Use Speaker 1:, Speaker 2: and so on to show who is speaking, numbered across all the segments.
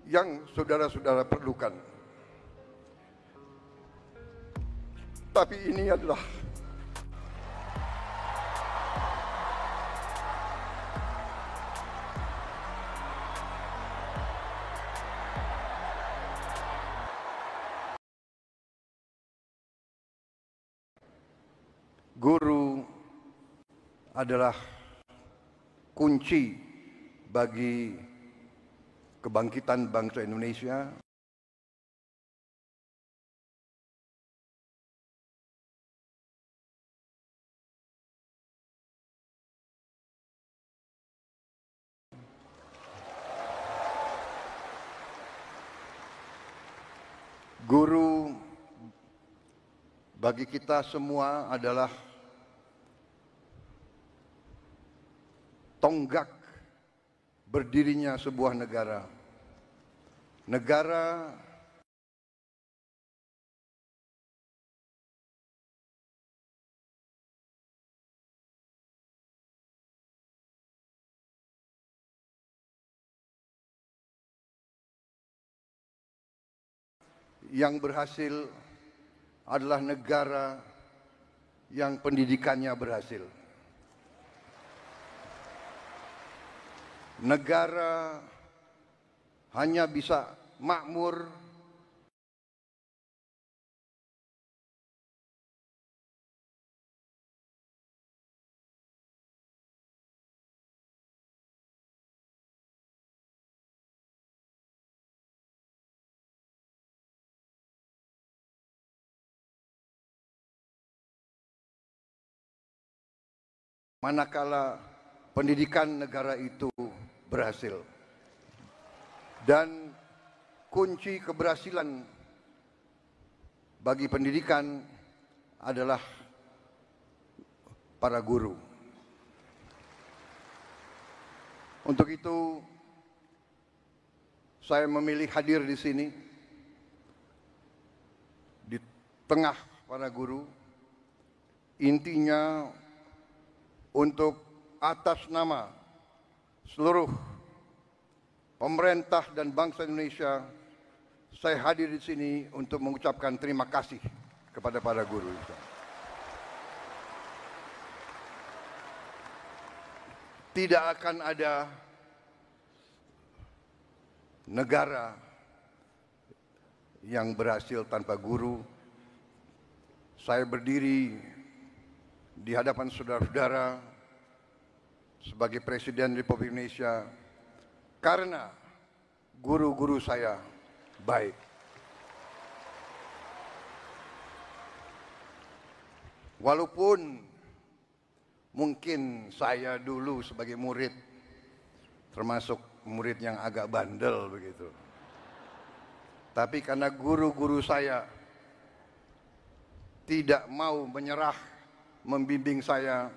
Speaker 1: yang saudara-saudara perlukan. Tapi ini adalah guru adalah kunci bagi kebangkitan bangsa Indonesia. Guru bagi kita semua adalah tonggak berdirinya sebuah negara. Negara yang berhasil adalah negara yang pendidikannya berhasil. Negara hanya bisa makmur manakala pendidikan negara itu berhasil. Dan kunci keberhasilan bagi pendidikan adalah para guru. Untuk itu saya memilih hadir di sini di tengah para guru, intinya untuk atas nama seluruh pemerintah dan bangsa Indonesia, saya hadir di sini untuk mengucapkan terima kasih kepada para guru. Tidak akan ada negara yang berhasil tanpa guru. Saya berdiri di hadapan saudara-saudara sebagai Presiden Republik Indonesia karena guru-guru saya baik. Walaupun mungkin saya dulu sebagai murid termasuk murid yang agak bandel begitu. Tapi karena guru-guru saya tidak mau menyerah membimbing saya,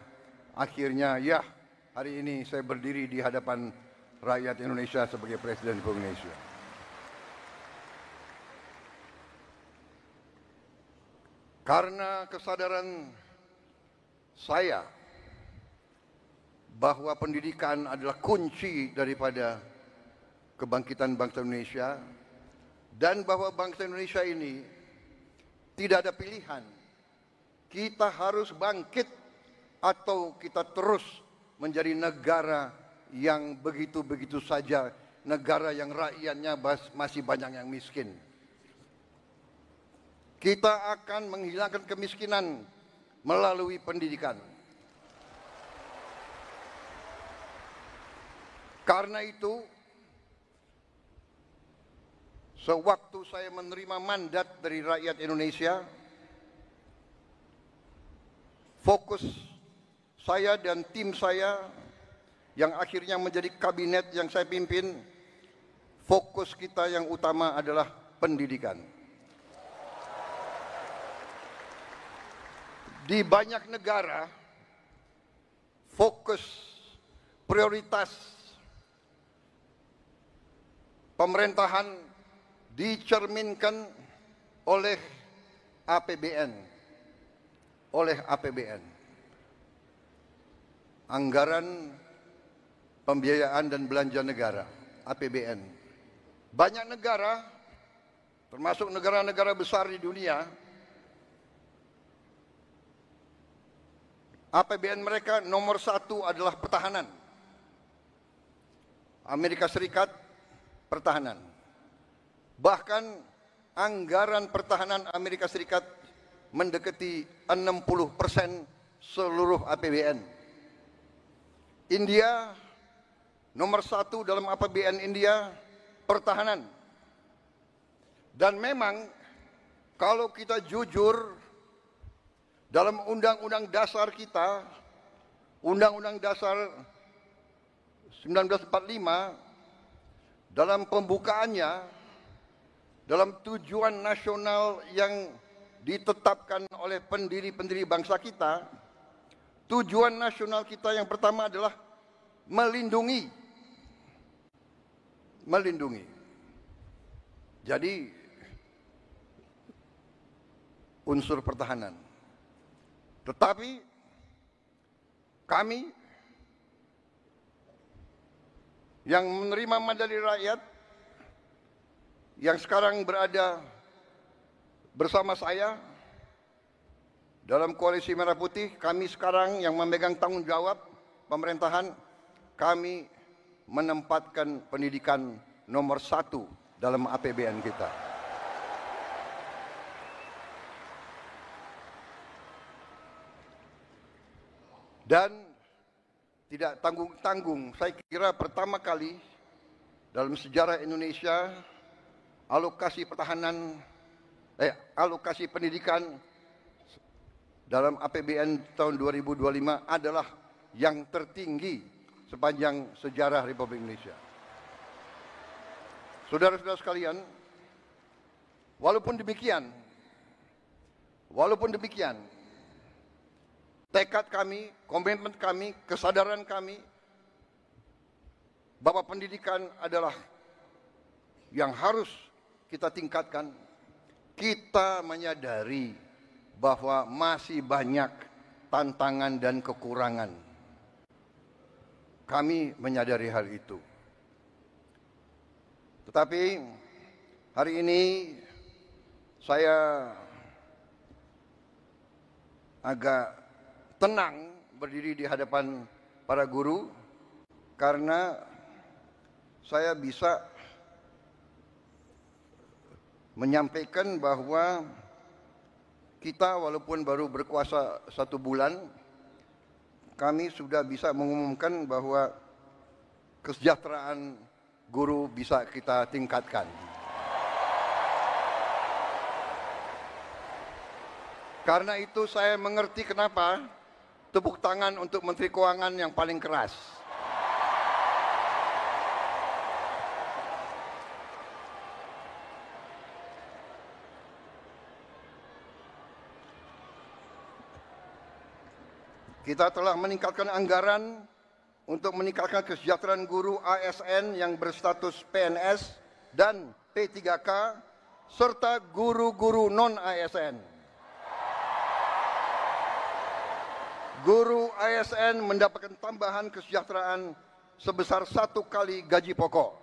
Speaker 1: akhirnya ya hari ini saya berdiri di hadapan rakyat Indonesia sebagai Presiden Republik Indonesia. Karena kesadaran saya bahwa pendidikan adalah kunci daripada kebangkitan bangsa Indonesia dan bahwa bangsa Indonesia ini tidak ada pilihan. Kita harus bangkit atau kita terus menjadi negara yang begitu-begitu saja, negara yang rakyatnya masih banyak yang miskin. Kita akan menghilangkan kemiskinan melalui pendidikan. Karena itu, sewaktu saya menerima mandat dari rakyat Indonesia, fokus saya dan tim saya yang akhirnya menjadi kabinet yang saya pimpin, fokus kita yang utama adalah pendidikan. Di banyak negara, fokus prioritas pemerintahan dicerminkan oleh APBN. Anggaran Pembiayaan dan Belanja Negara, APBN. Banyak negara, termasuk negara-negara besar di dunia, APBN mereka nomor satu adalah pertahanan. Amerika Serikat, pertahanan. Bahkan anggaran pertahanan Amerika Serikat mendekati 60% seluruh APBN. India, nomor satu dalam APBN India, pertahanan. Dan memang kalau kita jujur, dalam undang-undang dasar kita, Undang-Undang Dasar 1945, dalam pembukaannya, dalam tujuan nasional yang ditetapkan oleh pendiri-pendiri bangsa kita, tujuan nasional kita yang pertama adalah melindungi. Melindungi. Jadi, unsur pertahanan. Tetapi kami yang menerima mandat dari rakyat, yang sekarang berada bersama saya dalam Koalisi Merah Putih, kami sekarang yang memegang tanggung jawab pemerintahan, kami menempatkan pendidikan nomor satu dalam APBN kita. Dan tidak tanggung-tanggung, saya kira pertama kali dalam sejarah Indonesia alokasi pendidikan dalam APBN tahun 2025 adalah yang tertinggi sepanjang sejarah Republik Indonesia. Saudara-saudara sekalian, walaupun demikian, tekad kami, komitmen kami, kesadaran kami bahwa pendidikan adalah yang harus kita tingkatkan. Kita menyadari bahwa masih banyak tantangan dan kekurangan. Kami menyadari hal itu. Tetapi hari ini saya agak tenang berdiri di hadapan para guru karena saya bisa menyampaikan bahwa kita walaupun baru berkuasa 1 bulan, kami sudah bisa mengumumkan bahwa kesejahteraan guru bisa kita tingkatkan. Karena itu saya mengerti kenapa tepuk tangan untuk Menteri Keuangan yang paling keras. Kita telah meningkatkan anggaran untuk meningkatkan kesejahteraan guru ASN yang berstatus PNS dan P3K serta guru-guru non-ASN. Guru ASN mendapatkan tambahan kesejahteraan sebesar 1 kali gaji pokok.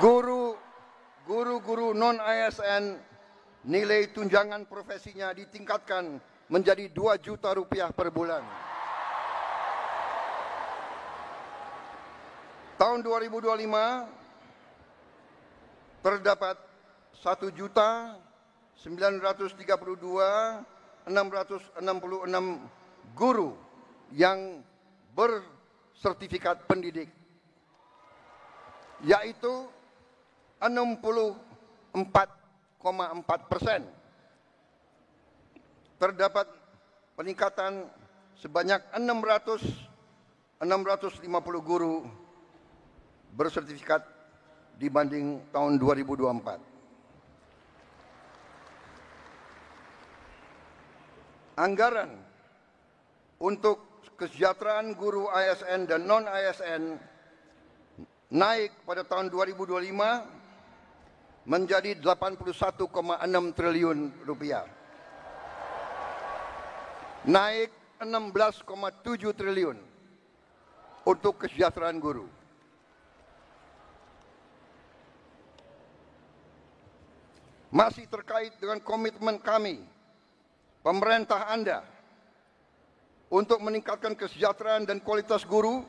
Speaker 1: Guru-guru non-ASN nilai tunjangan profesinya ditingkatkan menjadi 2 juta rupiah per bulan. Tahun 2025 terdapat 1.932.666 guru yang bersertifikat pendidik, yaitu 64,4%. Terdapat peningkatan sebanyak 650 guru bersertifikat dibanding tahun 2024. Anggaran untuk kesejahteraan guru ASN dan non-ASN naik pada tahun 2025 menjadi 81,6 triliun rupiah. Naik 16,7 triliun untuk kesejahteraan guru. masih terkait dengan komitmen kami, pemerintah Anda, untuk meningkatkan kesejahteraan dan kualitas guru.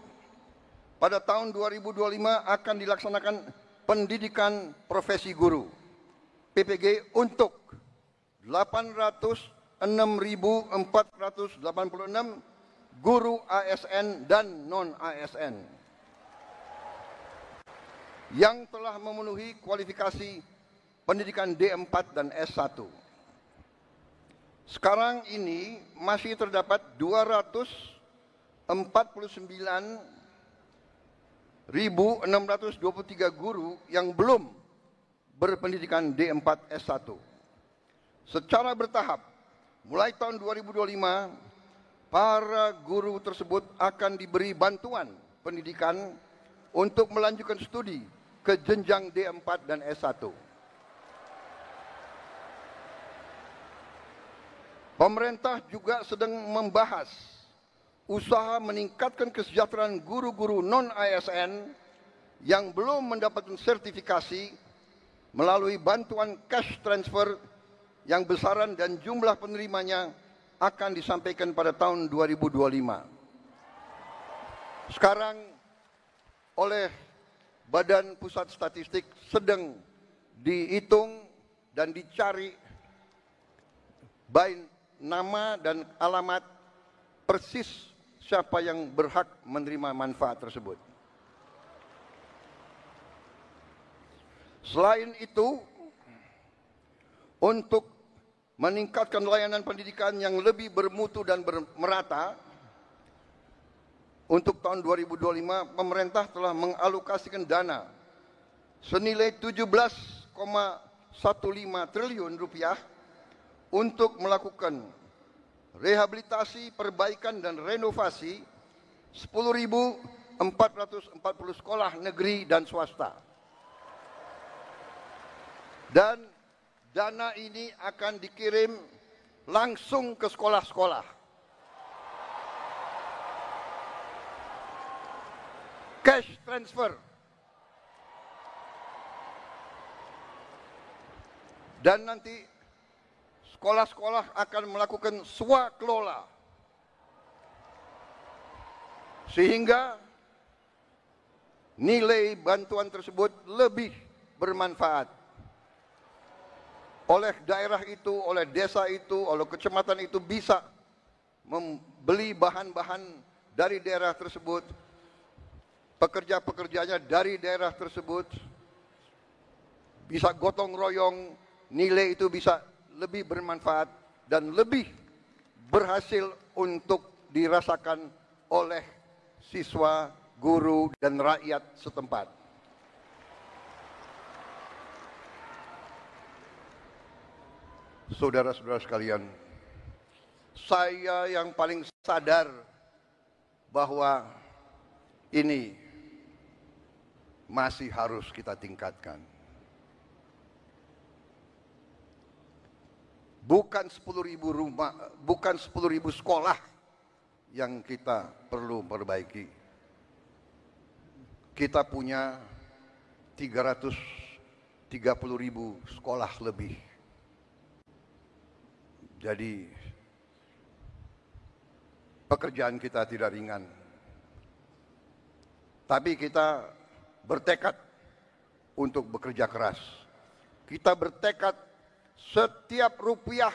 Speaker 1: Pada tahun 2025 akan dilaksanakan pendidikan profesi guru PPG untuk 806.486 guru ASN dan non-ASN yang telah memenuhi kualifikasi pendidikan D4 dan S1. Sekarang ini masih terdapat 249.623 guru yang belum berpendidikan D4 S1. Secara bertahap, mulai tahun 2025, para guru tersebut akan diberi bantuan pendidikan untuk melanjutkan studi ke jenjang D4 dan S1. Pemerintah juga sedang membahas usaha meningkatkan kesejahteraan guru-guru non-ASN yang belum mendapatkan sertifikasi melalui bantuan cash transfer yang besaran dan jumlah penerimanya akan disampaikan pada tahun 2025. Sekarang oleh Badan Pusat Statistik sedang dihitung dan dicari baik nama dan alamat persis siapa yang berhak menerima manfaat tersebut. Selain itu, untuk meningkatkan layanan pendidikan yang lebih bermutu dan merata, untuk tahun 2025 pemerintah telah mengalokasikan dana senilai 17,15 triliun rupiah untuk melakukan rehabilitasi, perbaikan dan renovasi 10.440 sekolah negeri dan swasta. Dan dana ini akan dikirim langsung ke sekolah-sekolah. Cash transfer. Dan nanti sekolah-sekolah akan melakukan swakelola. Sehingga nilai bantuan tersebut lebih bermanfaat. Oleh daerah itu, oleh desa itu, oleh kecamatan itu bisa membeli bahan-bahan dari daerah tersebut, pekerja-pekerjanya dari daerah tersebut, bisa gotong royong, nilai itu bisa lebih bermanfaat dan lebih berhasil untuk dirasakan oleh siswa, guru, dan rakyat setempat. Saudara-saudara sekalian, saya yang paling sadar bahwa ini masih harus kita tingkatkan. Bukan 10.000 rumah, bukan 10.000 sekolah yang kita perlu perbaiki. Kita punya 330.000 sekolah lebih. Jadi pekerjaan kita tidak ringan. Tapi kita bertekad untuk bekerja keras. Kita bertekad setiap rupiah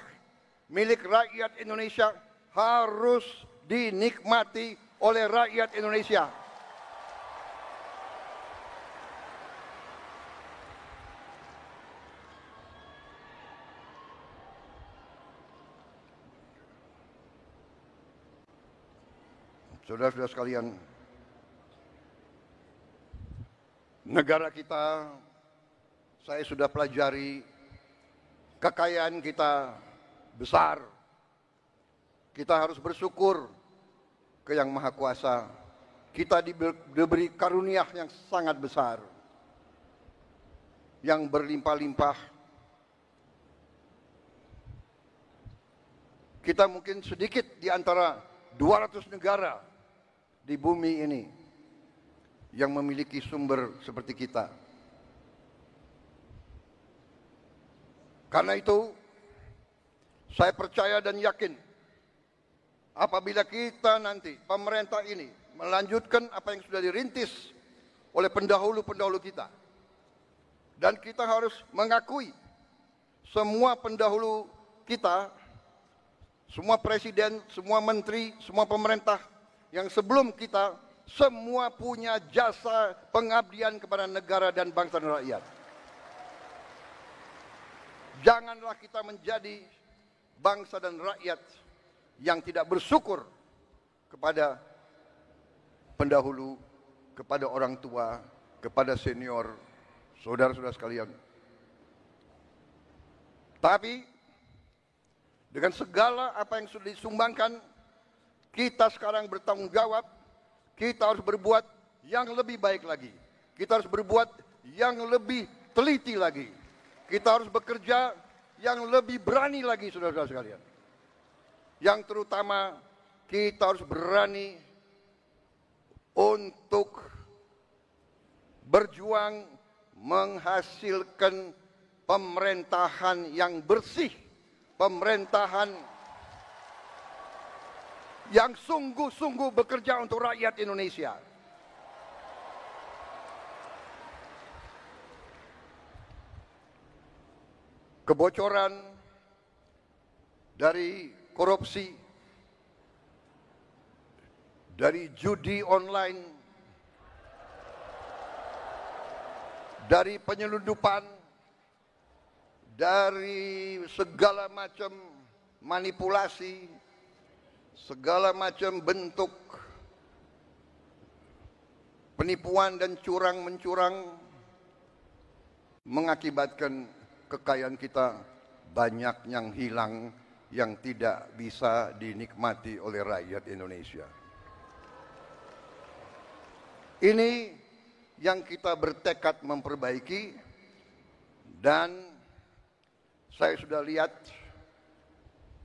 Speaker 1: milik rakyat Indonesia harus dinikmati oleh rakyat Indonesia. Saudara-saudara sekalian, negara kita, saya sudah pelajari, kekayaan kita besar. Kita harus bersyukur ke Yang Maha Kuasa. Kita diberi karunia yang sangat besar, yang berlimpah-limpah. Kita mungkin sedikit di antara 200 negara di bumi ini yang memiliki sumber seperti kita. Karena itu, saya percaya dan yakin apabila kita nanti, pemerintah ini, melanjutkan apa yang sudah dirintis oleh pendahulu-pendahulu kita. Dan kita harus mengakui semua pendahulu kita, semua presiden, semua menteri, semua pemerintah yang sebelum kita, semua punya jasa pengabdian kepada negara dan bangsa dan rakyat. Janganlah kita menjadi bangsa dan rakyat yang tidak bersyukur kepada pendahulu, kepada orang tua, kepada senior, saudara-saudara sekalian. Tapi dengan segala apa yang sudah disumbangkan, kita sekarang bertanggung jawab, kita harus berbuat yang lebih baik lagi. Kita harus berbuat yang lebih teliti lagi. Kita harus bekerja yang lebih berani lagi, saudara-saudara sekalian. Yang terutama kita harus berani untuk berjuang menghasilkan pemerintahan yang bersih, pemerintahan yang sungguh-sungguh bekerja untuk rakyat Indonesia. Kebocoran dari korupsi, dari judi online, dari penyelundupan, dari segala macam manipulasi, segala macam bentuk penipuan dan curang-mencurang mengakibatkan kekayaan kita banyak yang hilang, yang tidak bisa dinikmati oleh rakyat Indonesia. Ini yang kita bertekad memperbaiki, dan saya sudah lihat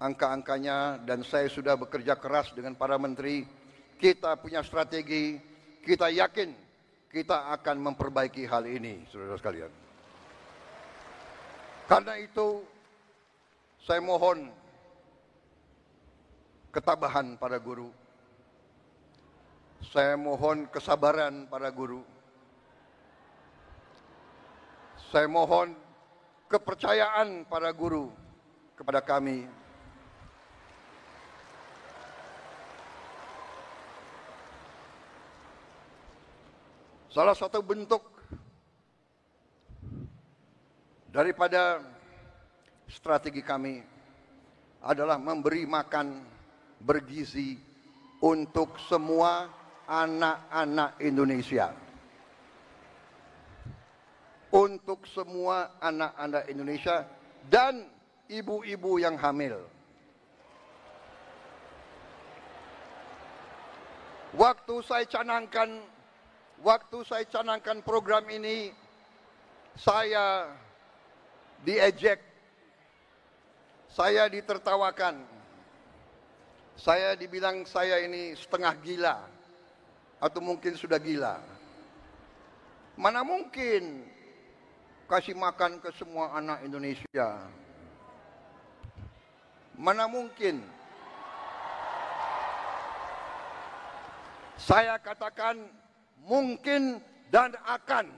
Speaker 1: angka-angkanya dan saya sudah bekerja keras dengan para menteri. Kita punya strategi, kita yakin kita akan memperbaiki hal ini, saudara sekalian. Karena itu, saya mohon ketabahan para guru. Saya mohon kesabaran para guru. Saya mohon kepercayaan para guru kepada kami. Salah satu bentuk daripada strategi kami adalah memberi makan bergizi untuk semua anak-anak Indonesia. Untuk semua anak-anak Indonesia dan ibu-ibu yang hamil. Waktu saya canangkan program ini, saya diejek, saya ditertawakan, saya dibilang saya ini setengah gila, atau mungkin sudah gila. Mana mungkin kasih makan ke semua anak Indonesia? Mana mungkin? Saya katakan mungkin dan akan.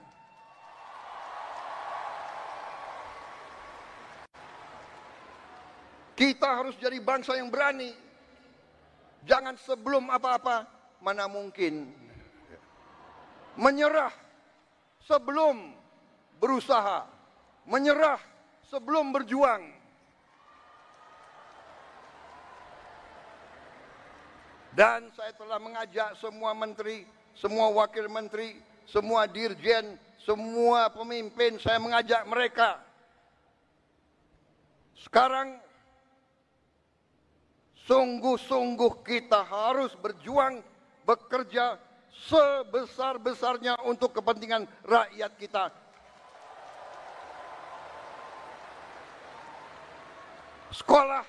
Speaker 1: Kita harus jadi bangsa yang berani. Jangan sebelum apa-apa, mana mungkin. Menyerah sebelum berusaha. Menyerah sebelum berjuang. Dan saya telah mengajak semua menteri, semua wakil menteri, semua dirjen, semua pemimpin, saya mengajak mereka. Sekarang sungguh-sungguh kita harus berjuang, bekerja sebesar-besarnya untuk kepentingan rakyat kita. Sekolah,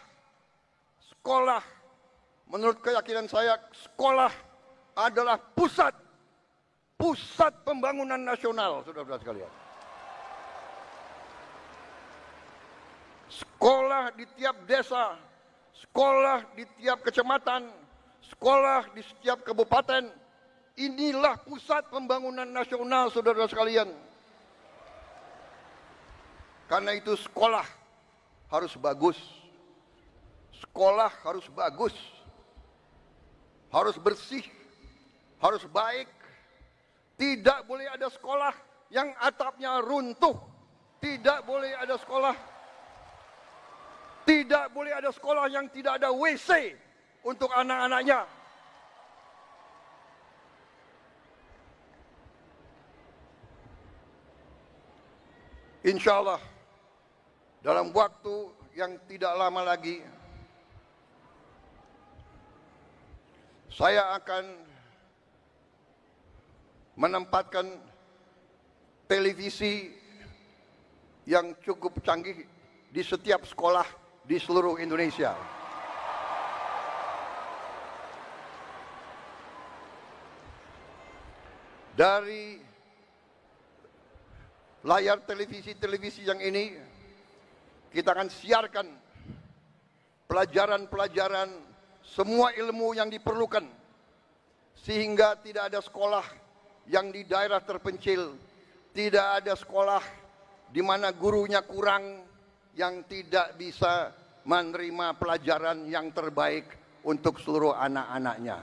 Speaker 1: menurut keyakinan saya, sekolah adalah pusat pembangunan nasional, saudara-saudara sekalian. sekolah di tiap desa, sekolah di tiap kecamatan, sekolah di setiap kabupaten. Inilah pusat pembangunan nasional, saudara sekalian. Karena itu sekolah harus bagus. Sekolah harus bagus. Harus bersih. Harus baik. Tidak boleh ada sekolah yang atapnya runtuh. Tidak boleh ada sekolah. Tidak boleh ada sekolah yang tidak ada WC untuk anak-anaknya. Insya Allah dalam waktu yang tidak lama lagi saya akan menempatkan televisi yang cukup canggih di setiap sekolah di seluruh Indonesia. Dari layar televisi yang ini kita akan siarkan pelajaran-pelajaran semua ilmu yang diperlukan sehingga tidak ada sekolah yang di daerah terpencil, tidak ada sekolah di mana gurunya kurang yang tidak bisa menerima pelajaran yang terbaik untuk seluruh anak-anaknya.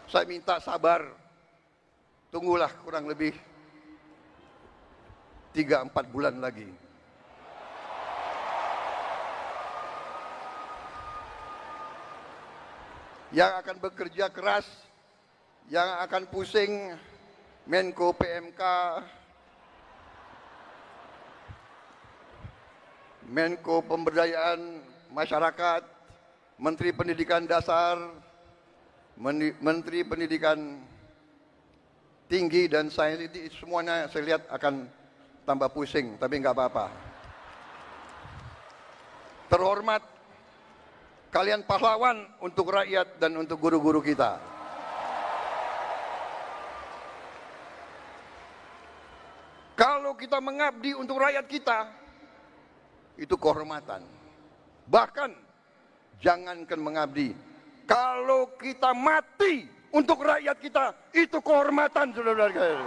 Speaker 1: Saya minta sabar. Tunggulah kurang lebih 3-4 bulan lagi. Yang akan bekerja keras, yang akan pusing Menko PMK, Menko Pemberdayaan Masyarakat, Menteri Pendidikan Dasar, Menteri Pendidikan Tinggi dan Sains, itu semuanya saya lihat akan tambah pusing, tapi nggak apa-apa. Terhormat, kalian pahlawan untuk rakyat dan untuk guru-guru kita. Kalau kita mengabdi untuk rakyat kita, itu kehormatan. Bahkan, jangankan mengabdi, kalau kita mati untuk rakyat kita, itu kehormatan, saudara-saudara.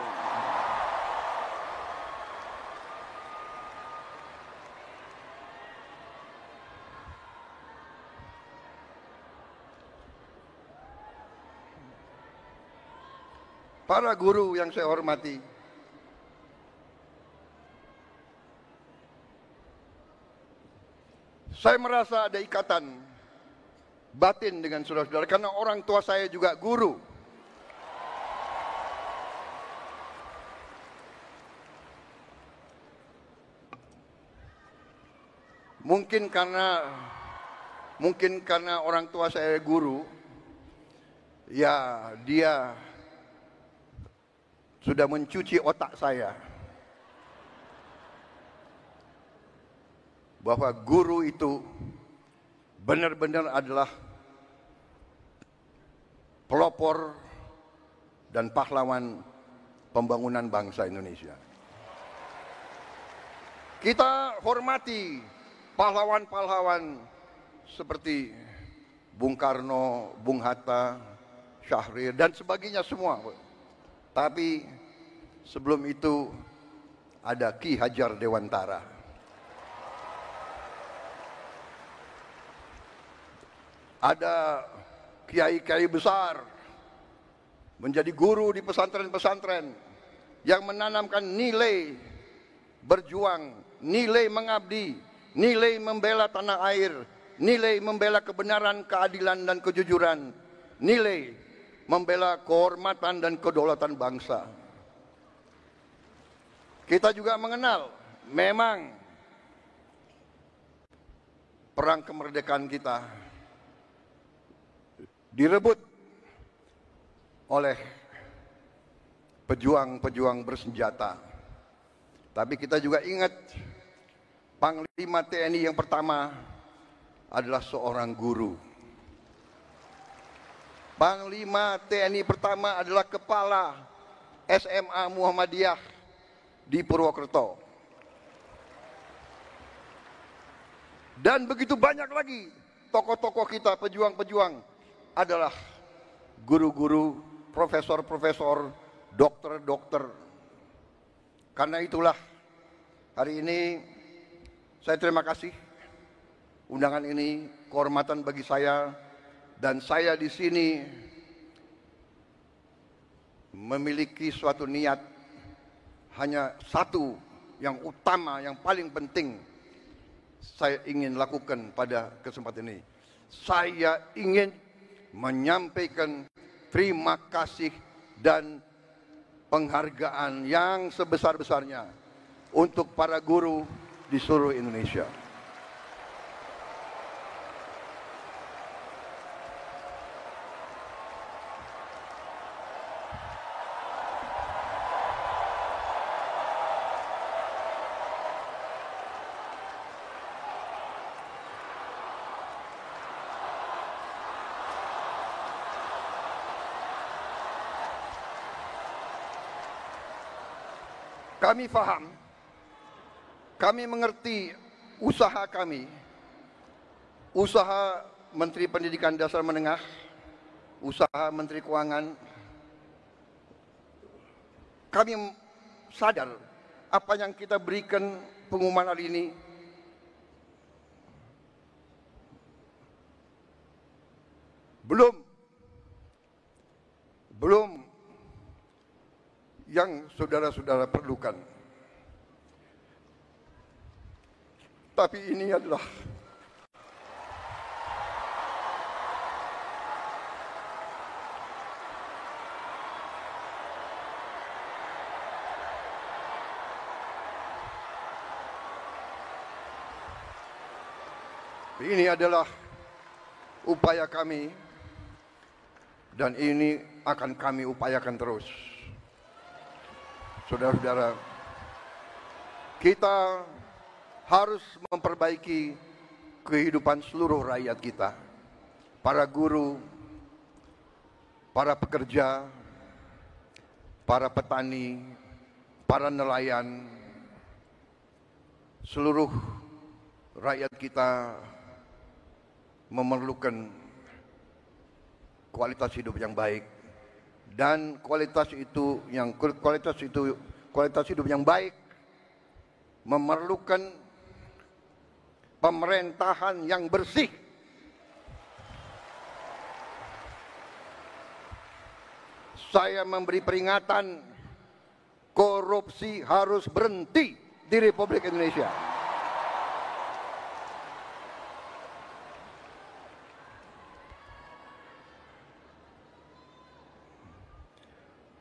Speaker 1: Para guru yang saya hormati, saya merasa ada ikatan batin dengan saudara-saudara karena orang tua saya juga guru. Mungkin karena orang tua saya guru, ya dia sudah mencuci otak saya bahwa guru itu benar-benar adalah pelopor dan pahlawan pembangunan bangsa Indonesia. Kita hormati pahlawan-pahlawan seperti Bung Karno, Bung Hatta, Syahrir dan sebagainya semua. Tapi sebelum itu ada Ki Hajar Dewantara. Ada kiai-kiai besar menjadi guru di pesantren-pesantren yang menanamkan nilai berjuang, nilai mengabdi, nilai membela tanah air, nilai membela kebenaran, keadilan dan kejujuran, nilai membela kehormatan dan kedaulatan bangsa. Kita juga mengenal memang perang kemerdekaan kita direbut oleh pejuang-pejuang bersenjata. Tapi kita juga ingat Panglima TNI yang pertama adalah seorang guru. Panglima TNI pertama adalah kepala SMA Muhammadiyah di Purwokerto. Dan begitu banyak lagi tokoh-tokoh kita, pejuang-pejuang adalah guru-guru, profesor-profesor, dokter-dokter. Karena itulah hari ini saya terima kasih undangan ini, kehormatan bagi saya, dan saya di sini memiliki suatu niat hanya satu yang utama, yang paling penting saya ingin lakukan pada kesempatan ini. Saya ingin menyampaikan terima kasih dan penghargaan yang sebesar-besarnya untuk para guru di seluruh Indonesia. Kami faham, kami mengerti usaha kami, usaha Menteri Pendidikan Dasar Menengah, usaha Menteri Keuangan. Kami sadar apa yang kita berikan pengumuman hari ini belum yang saudara-saudara perlukan. Tapi ini adalah upaya kami, dan ini akan kami upayakan terus. Saudara-saudara, kita harus memperbaiki kehidupan seluruh rakyat kita. Para guru, para pekerja, para petani, para nelayan, seluruh rakyat kita memerlukan kualitas hidup yang baik. Dan kualitas hidup yang baik memerlukan pemerintahan yang bersih. Saya memberi peringatan, korupsi harus berhenti di Republik Indonesia.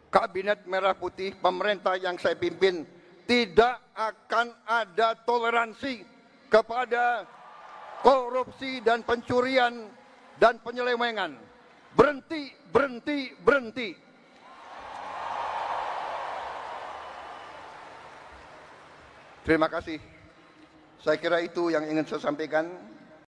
Speaker 1: Kabinet Merah Putih, pemerintah yang saya pimpin, tidak akan ada toleransi kepada korupsi dan pencurian dan penyelewengan. Berhenti, berhenti, berhenti. Terima kasih. Saya kira itu yang ingin saya sampaikan.